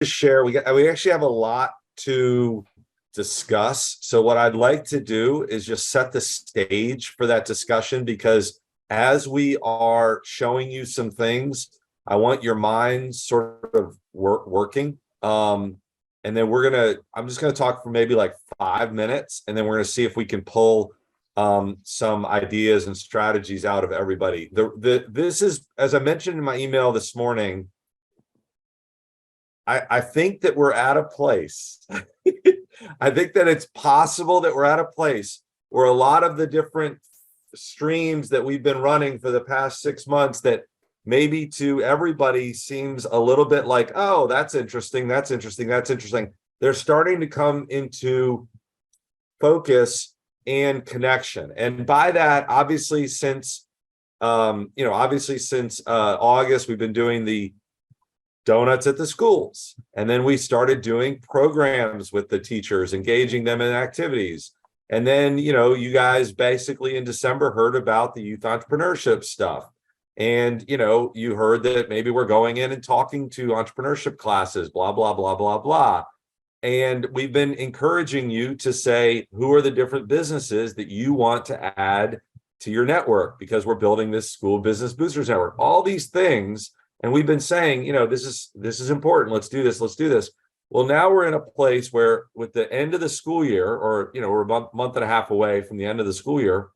share. We actually have a lot to discuss. So what I'd like to do is just set the stage for that discussion, because as we are showing you some things, I want your mind sort of working. And then I'm just gonna talk for maybe like 5 minutes, and then we're gonna see if we can pull some ideas and strategies out of everybody. This is, as I mentioned in my email this morning, I think that we're at a place. I think that it's possible that we're at a place where a lot of the different streams that we've been running for the past 6 months, that maybe to everybody seems a little bit like, oh, that's interesting, that's interesting, that's interesting. They're starting to come into focus and connection. And by that, obviously, since August, we've been doing the donuts at the schools. And then we started doing programs with the teachers, engaging them in activities. And then, you guys basically in December heard about the youth entrepreneurship stuff. And, you heard that maybe we're going in and talking to entrepreneurship classes, blah, blah, blah, blah, blah. And we've been encouraging you to say, who are the different businesses that you want to add to your network? Because we're building this school business boosters network, all these things. And we've been saying, this is important. Let's do this. Let's do this. Well, now we're in a place where, with the end of the school year, or, we're a month and a half away from the end of the school year,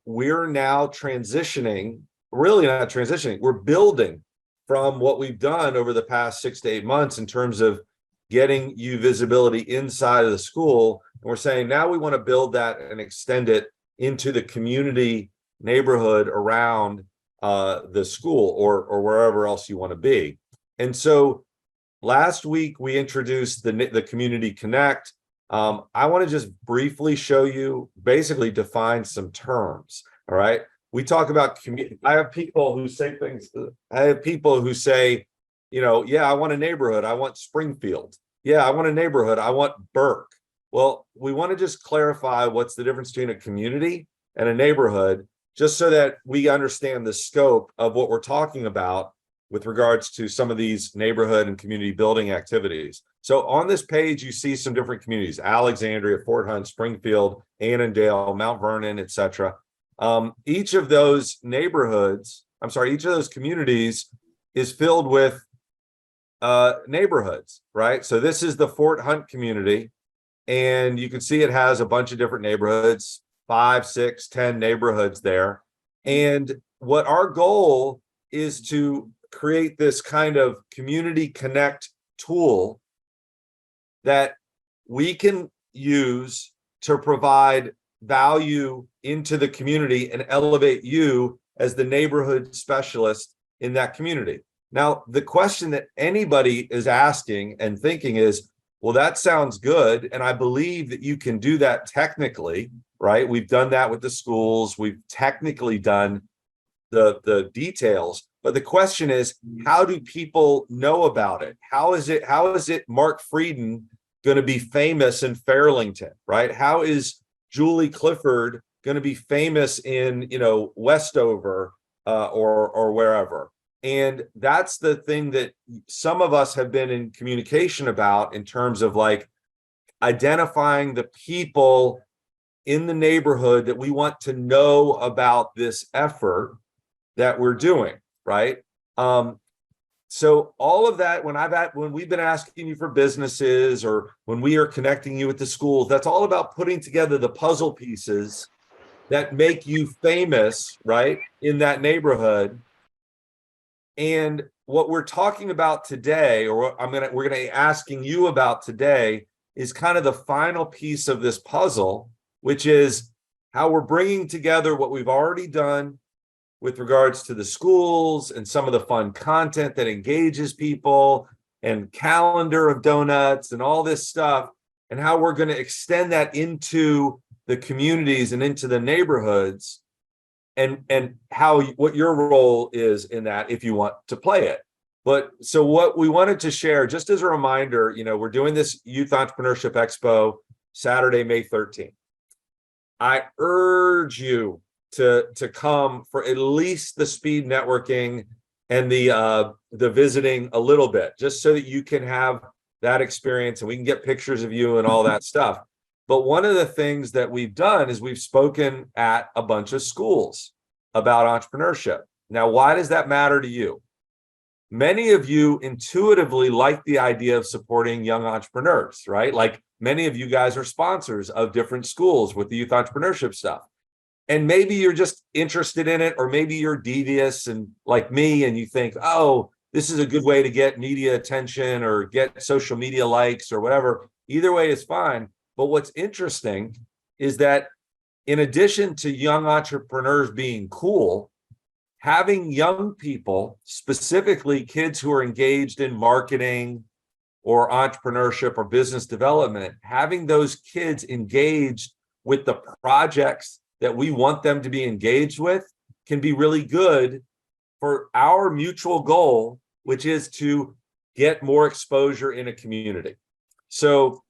we're now transitioning, really not transitioning, we're building from what we've done over the past 6 to 8 months in terms of getting you visibility inside of the school. And we're saying now we want to build that and extend it into the community neighborhood around the school or wherever else you want to be. And so last week we introduced the Community Connect. I want to just briefly show you, basically define some terms. All right. We talk about community. I have people who say things. I have people who say, yeah, I want a neighborhood. I want Springfield. Yeah, I want a neighborhood. I want Burke. Well, we want to just clarify what's the difference between a community and a neighborhood, just so that we understand the scope of what we're talking about with regards to some of these neighborhood and community building activities. So on this page, you see some different communities: Alexandria, Fort Hunt, Springfield, Annandale, Mount Vernon, etc. Each of those communities is filled with neighborhoods, right? So this is the Fort Hunt community, and you can see it has a bunch of different neighborhoods, 5, 6, 10 neighborhoods there. And what our goal is to create this kind of community connect tool that we can use to provide value into the community and elevate you as the neighborhood specialist in that community. Now, the question that anybody is asking and thinking is, well, that sounds good, and I believe that you can do that technically, right? We've done that with the schools. We've technically done the details, but the question is, how do people know about it? How is it Mark Frieden going to be famous in Fairlington, right? How is Julie Clifford going to be famous in, Westover or wherever? And that's the thing that some of us have been in communication about, in terms of like identifying the people in the neighborhood that we want to know about this effort that we're doing, right? So all of that, when we've been asking you for businesses, or when we are connecting you with the schools, that's all about putting together the puzzle pieces that make you famous, right, in that neighborhood. And what we're talking about today, or what we're gonna be asking you about today, is kind of the final piece of this puzzle, which is how we're bringing together what we've already done with regards to the schools and some of the fun content that engages people, and calendar of donuts and all this stuff, and how we're going to extend that into the communities and into the neighborhoods, and what your role is in that, if you want to play it. But so what we wanted to share, just as a reminder, we're doing this Youth Entrepreneurship Expo Saturday, May 13th. I urge you to come for at least the speed networking and the visiting a little bit, just so that you can have that experience and we can get pictures of you and all that stuff. But one of the things that we've done is we've spoken at a bunch of schools about entrepreneurship. Now, why does that matter to you? Many of you intuitively like the idea of supporting young entrepreneurs, right? Like many of you guys are sponsors of different schools with the youth entrepreneurship stuff. And maybe you're just interested in it, or maybe you're devious and like me, and you think, oh, this is a good way to get media attention or get social media likes or whatever. Either way is fine. But what's interesting is that in addition to young entrepreneurs being cool, having young people, specifically kids who are engaged in marketing or entrepreneurship or business development, having those kids engaged with the projects that we want them to be engaged with can be really good for our mutual goal, which is to get more exposure in a community. So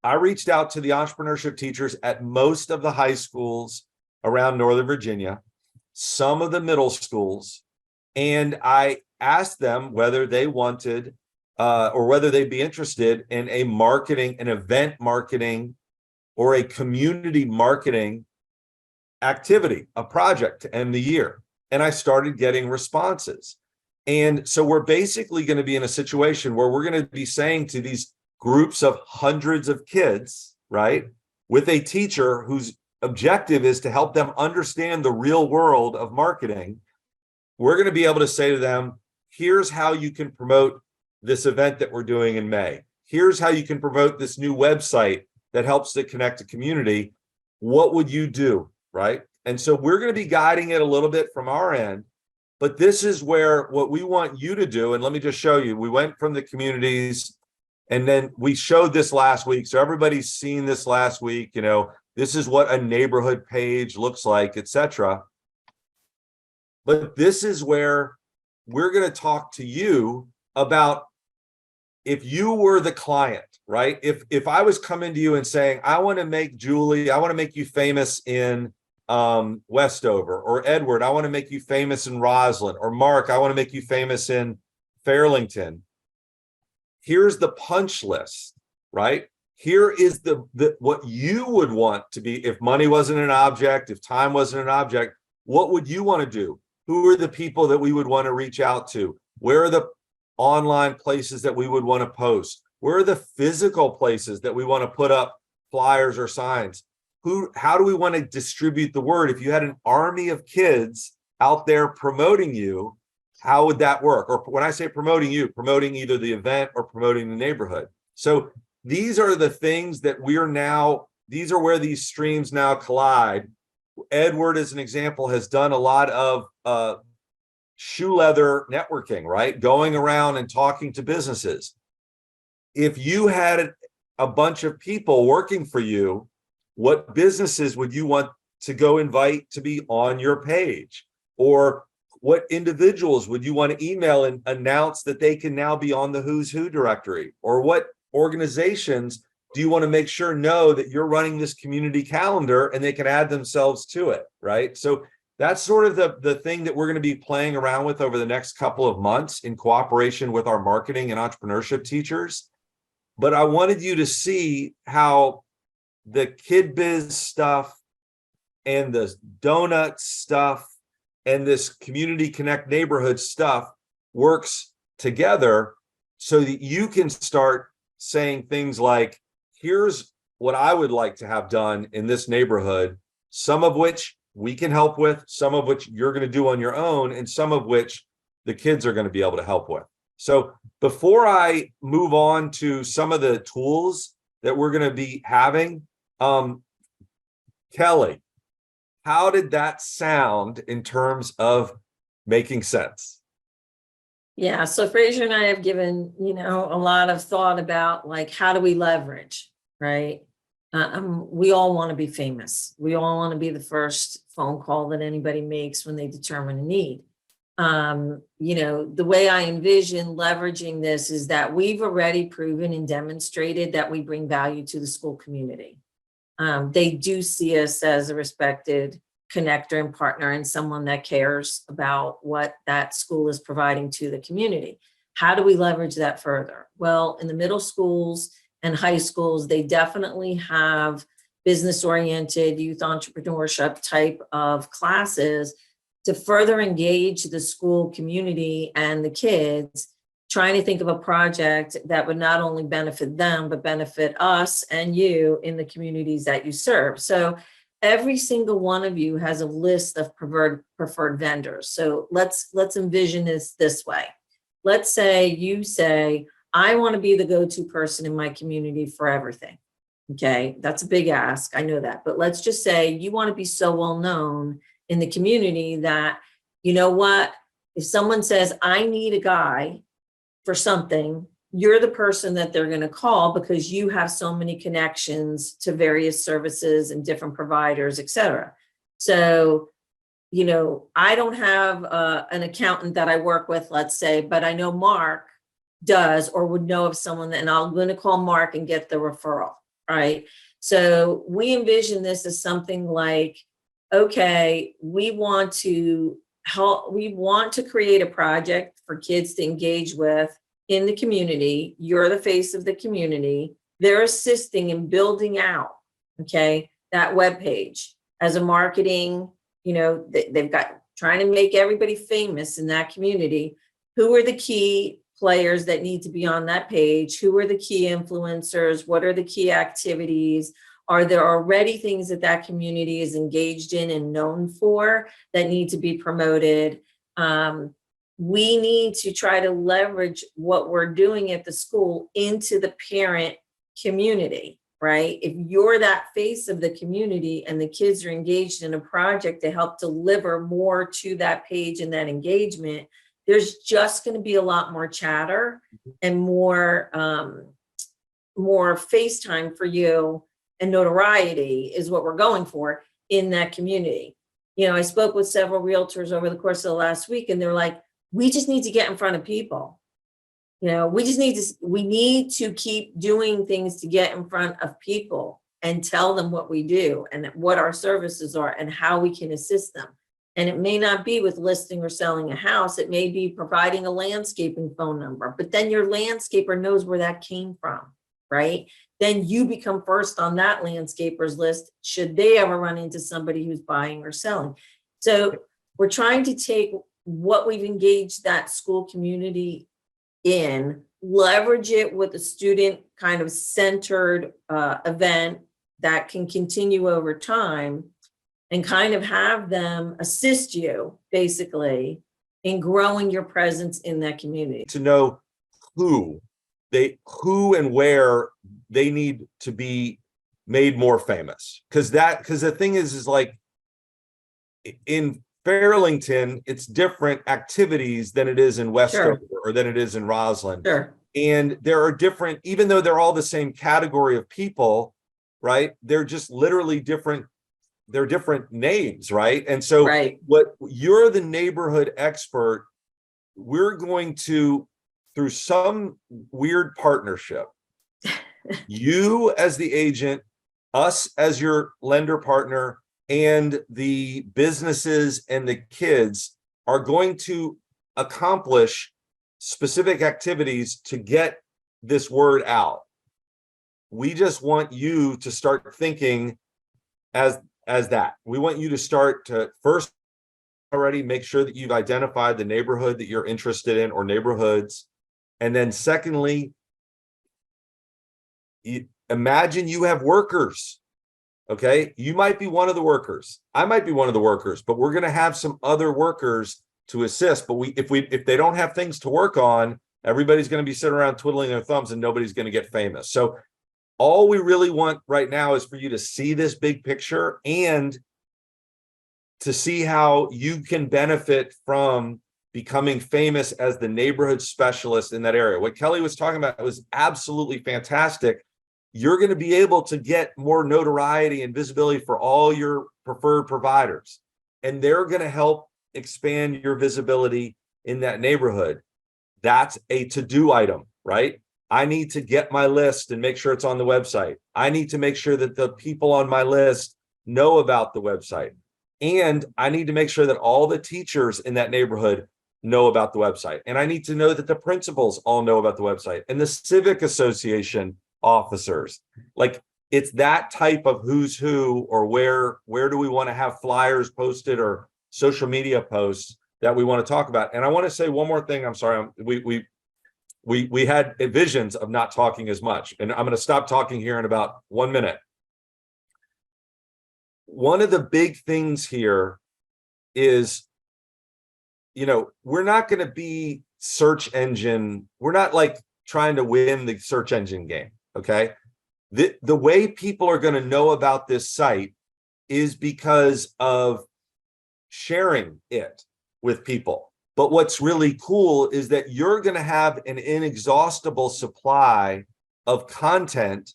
I reached out to the entrepreneurship teachers at most of the high schools around Northern Virginia, some of the middle schools, and I asked them whether they wanted or whether they'd be interested in an event marketing or a community marketing activity, a project to end the year. And I started getting responses. And so we're basically going to be in a situation where we're going to be saying to these groups of hundreds of kids, right, with a teacher whose objective is to help them understand the real world of marketing, we're going to be able to say to them, here's how you can promote this event that we're doing in May. Here's how you can promote this new website that helps to connect a community. What would you do, right? And so we're going to be guiding it a little bit from our end, but this is where what we want you to do, and let me just show you, we went from the communities and then we showed this last week. So everybody's seen this last week, this is what a neighborhood page looks like, etc. But this is where we're going to talk to you about if you were the client, right? If I was coming to you and saying, I want to make Julie, I want to make you famous in Westover, or Edward, I want to make you famous in Roslyn, or Mark, I want to make you famous in Fairlington. Here's the punch list, right? Here is the what you would want to be if money wasn't an object, if time wasn't an object. What would you want to do? Who are the people that we would want to reach out to? Where are the online places that we would want to post? Where are the physical places that we want to put up flyers or signs? How do we want to distribute the word? If you had an army of kids out there promoting you, how would that work? Or when I say promoting you, promoting either the event or promoting the neighborhood. So these are the things that these are where these streams now collide. Edward, as an example, has done a lot of shoe leather networking, right? Going around and talking to businesses. If you had a bunch of people working for you, what businesses would you want to go invite to be on your page? Or what individuals would you want to email and announce that they can now be on the Who's Who directory? Or what organizations do you want to make sure know that you're running this community calendar and they can add themselves to it, right? So that's sort of the thing that we're going to be playing around with over the next couple of months in cooperation with our marketing and entrepreneurship teachers. But I wanted you to see how the KidBiz stuff and the donut stuff and this community connect neighborhood stuff works together so that you can start saying things like, here's what I would like to have done in this neighborhood, some of which we can help with, some of which you're going to do on your own, and some of which the kids are going to be able to help with. So before I move on to some of the tools that we're going to be having, Kelly, how did that sound in terms of making sense? Yeah, so Fraser and I have given, a lot of thought about like, how do we leverage, right? We all want to be famous. We all want to be the first phone call that anybody makes when they determine a need. The way I envision leveraging this is that we've already proven and demonstrated that we bring value to the school community. They do see us as a respected connector and partner and someone that cares about what that school is providing to the community. How do we leverage that further? Well, in the middle schools and high schools, they definitely have business-oriented youth entrepreneurship type of classes to further engage the school community and the kids, trying to think of a project that would not only benefit them, but benefit us and you in the communities that you serve. So every single one of you has a list of preferred vendors. So let's envision this way. Let's say you say, I want to be the go-to person in my community for everything. Okay, that's a big ask, I know that, but let's just say you want to be so well known in the community that, you know what, if someone says, I need a guy for something, you're the person that they're going to call because you have so many connections to various services and different providers, et cetera. So, you know, I don't have an accountant that I work with, let's say, but I know Mark does or would know of someone, and I'm going to call Mark and get the referral, right? So we envision this as something like, okay, we want to create a project for kids to engage with in the community. You're the face of the community. They're assisting in building out, okay, that webpage as a marketing, you know, they've got trying to make everybody famous in that community. Who are the key players that need to be on that page? Who are the key influencers? What are the key activities? Are there already things that that community is engaged in and known for that need to be promoted? We need to try to leverage what we're doing at the school into the parent community, right? If you're that face of the community and the kids are engaged in a project to help deliver more to that page and that engagement, there's just going to be a lot more chatter and more FaceTime for you, and notoriety is what we're going for in that community. You know, I spoke with several realtors over the course of the last week, and they're like, we just need to get in front of people. You know, we need to keep doing things to get in front of people and tell them what we do and what our services are and how we can assist them. And it may not be with listing or selling a house. It may be providing a landscaping phone number, but then your landscaper knows where that came from, right? Then you become first on that landscaper's list should they ever run into somebody who's buying or selling. So we're trying to take what we've engaged that school community in, leverage it with a student kind of centered event that can continue over time, and kind of have them assist you basically in growing your presence in that community. To know who and where they need to be made more famous. Because the thing is like in Fairlington, it's different activities than it is in Westover or than it is in Roslyn. Sure. And there are different, even though they're all the same category of people, right? They're just literally different. They're different names, right? And so what you're the neighborhood expert, we're going to, through some weird partnership, you as the agent, us as your lender partner, and the businesses and the kids are going to accomplish specific activities to get this word out. We just want you to start thinking as that. We want you to start to first already make sure that you've identified the neighborhood that you're interested in or neighborhoods. And then secondly, imagine you have workers. Okay, you might be one of the workers. I might be one of the workers, but we're going to have some other workers to assist. But if they don't have things to work on, everybody's going to be sitting around twiddling their thumbs and nobody's going to get famous. So all we really want right now is for you to see this big picture and to see how you can benefit from becoming famous as the neighborhood specialist in that area. What Kelly was talking about was absolutely fantastic. You're going to be able to get more notoriety and visibility for all your preferred providers, and they're going to help expand your visibility in that neighborhood. That's a to-do item, right? I need to get my list and make sure it's on the website. I need to make sure that the people on my list know about the website. And I need to make sure that all the teachers in that neighborhood know about the website. And I need to know that the principals all know about the website and the civic association officers. Like, it's that type of who's who, or where do we want to have flyers posted or social media posts that we want to talk about. And I want to say one more thing. I'm sorry. We had visions of not talking as much, and I'm going to stop talking here in about 1 minute. One of the big things here is, we're not going to be search engine. We're not like trying to win the search engine game. Okay. The way people are going to know about this site is because of sharing it with people. But what's really cool is that you're going to have an inexhaustible supply of content,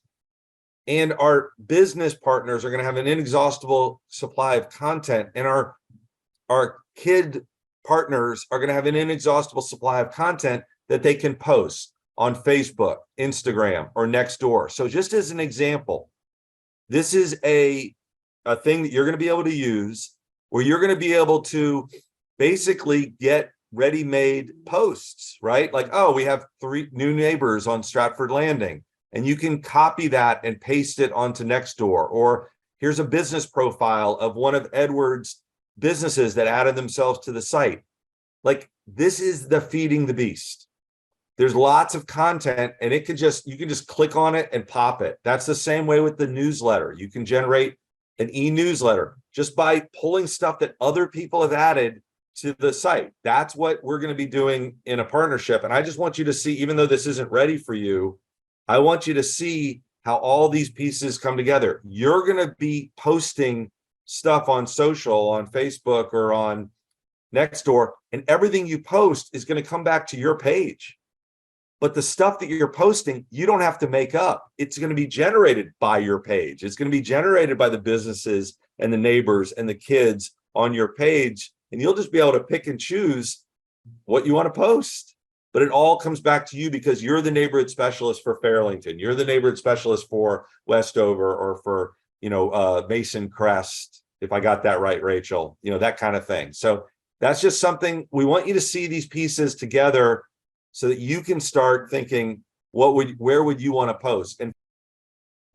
and our business partners are going to have an inexhaustible supply of content, and our kid partners are going to have an inexhaustible supply of content that they can post on Facebook, Instagram, or Nextdoor. So just as an example, this is a thing that you're going to be able to use, where you're going to be able to basically get ready-made posts, right? Like, oh, we have 3 new neighbors on Stratford Landing, and you can copy that and paste it onto Nextdoor. Or here's a business profile of one of Edward's businesses that added themselves to the site. Like, this is the feeding the beast. There's lots of content, and you can just click on it and pop it. That's the same way with the newsletter. You can generate an e-newsletter just by pulling stuff that other people have added to the site. That's what we're going to be doing in a partnership. And I just want you to see, even though this isn't ready for you, I want you to see how all these pieces come together. You're going to be posting stuff on social, on Facebook, or on Nextdoor, and everything you post is going to come back to your page. But the stuff that you're posting, you don't have to make up. It's going to be generated by your page. It's going to be generated by the businesses and the neighbors and the kids on your page. And you'll just be able to pick and choose what you want to post. But it all comes back to you, because you're the neighborhood specialist for Fairlington. You're the neighborhood specialist for Westover, or for, Mason Crest, if I got that right, Rachel, that kind of thing. So that's just something we want you to see, these pieces together, so that you can start thinking, where would you want to post? And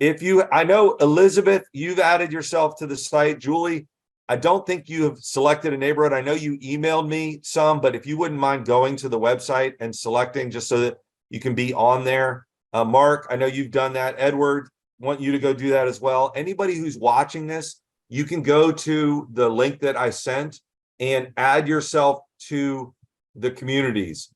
I know, Elizabeth, you've added yourself to the site. Julie, I don't think you have selected a neighborhood. I know you emailed me some, but if you wouldn't mind going to the website and selecting, just so that you can be on there. Mark, I know you've done that. Edward, want you to go do that as well. Anybody who's watching this, you can go to the link that I sent and add yourself to the communities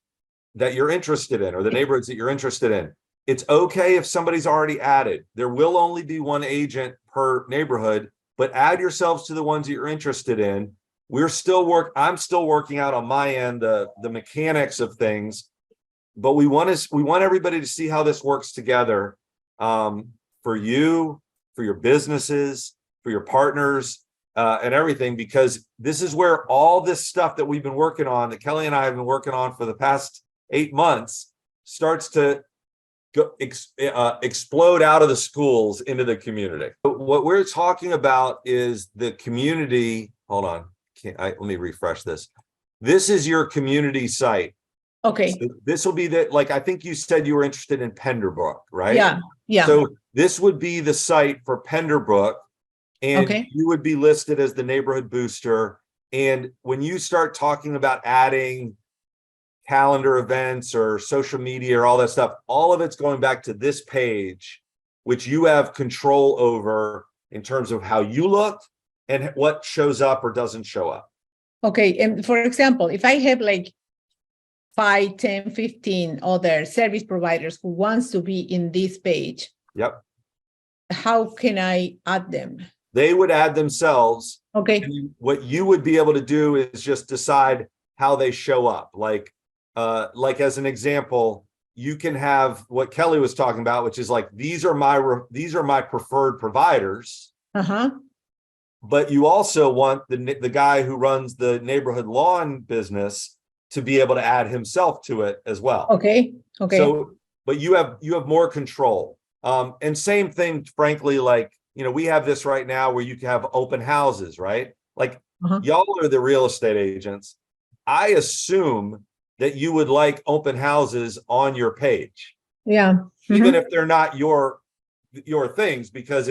that you're interested in, or the neighborhoods that you're interested in. It's okay if somebody's already added. There will only be one agent per neighborhood, but add yourselves to the ones that you're interested in. I'm still working out on my end the mechanics of things, but we want everybody to see how this works together, for you, for your businesses, for your partners, and everything, because this is where all this stuff that we've been working on, that Kelly and I have been working on for the past 8 months, starts to explode out of the schools into the community. What we're talking about is the community. Hold on. Let me refresh this. This is your community site. Okay. So this will be I think you said you were interested in Penderbrook, right? Yeah. So this would be the site for Penderbrook, and Okay. you would be listed as the neighborhood booster. And when you start talking about adding calendar events or social media or all that stuff, all of it's going back to this page, which you have control over in terms of how you look and what shows up or doesn't show up. Okay. And for example, if I have 5, 10, 15 other service providers who wants to be in this page, Yep. how can I add them? They would add themselves. Okay. And what you would be able to do is just decide how they show up. Like as an example, you can have what Kelly was talking about, which is these are my preferred providers. Uh-huh. But you also want the guy who runs the neighborhood lawn business to be able to add himself to it as well. Okay. So, but you have more control. And same thing, frankly, we have this right now where you can have open houses, right? Like Uh-huh. y'all are the real estate agents. I assume that you would like open houses on your page, Yeah. even Mhm. if they're not your things, because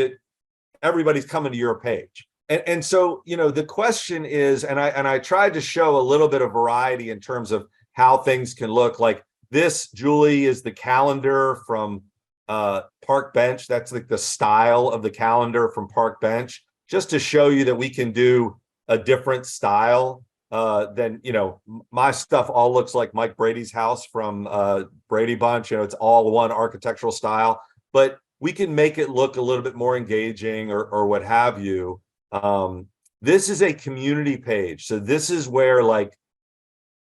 everybody's coming to your page. And so, you know, the question is, and I tried to show a little bit of variety in terms of how things can look. Like this, Julie, is the calendar from Park Bench. That's like the style of the calendar from Park Bench, just to show you that we can do a different style than, you know, my stuff all looks like Mike Brady's house from Brady Bunch. You know, it's all one architectural style, but we can make it look a little bit more engaging or what have you. This is a community page. So this is where, like,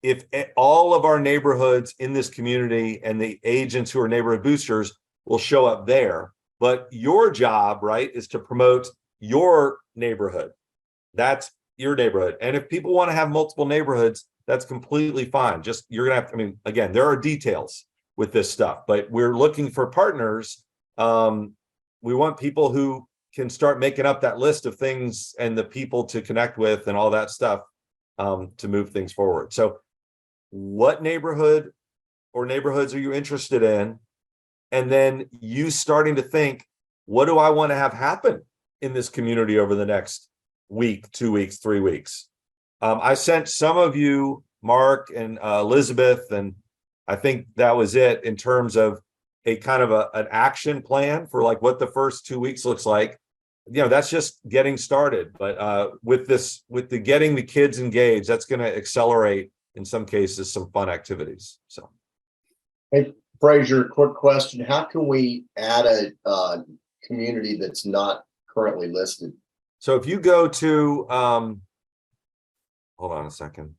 if all of our neighborhoods in this community and the agents who are neighborhood boosters will show up there. But your job, right, is to promote your neighborhood. That's your neighborhood. And if people want to have multiple neighborhoods, that's completely fine. Just you're gonna have to, I mean, again, there are details with this stuff, but we're looking for partners. We want people who can start making up that list of things and the people to connect with and all that stuff to move things forward. So what neighborhood or neighborhoods are you interested in? And then you starting to think, what do I want to have happen in this community over the next week, 2 weeks, 3 weeks? I sent some of you, Mark and Elizabeth, and I think that was it in terms of a kind of an action plan for like what the first 2 weeks looks like. You know, that's just getting started. But with the getting the kids engaged, that's going to accelerate in some cases some fun activities. So, Hey, Fraser, quick question. How can we add a community that's not currently listed? so if you go to hold on a second.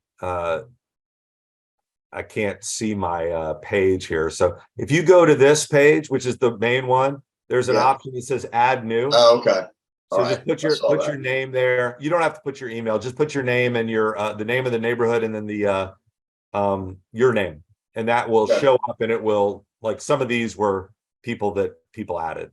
I can't see my page here. So if you go to this page, which is the main one, there's an option that says add new. Oh, okay. So All just right. put your name there. You don't have to put your email. Just put your name and your the name of the neighborhood and then the your name, and that will Okay. show up. And it will, like, some of these were people that people added.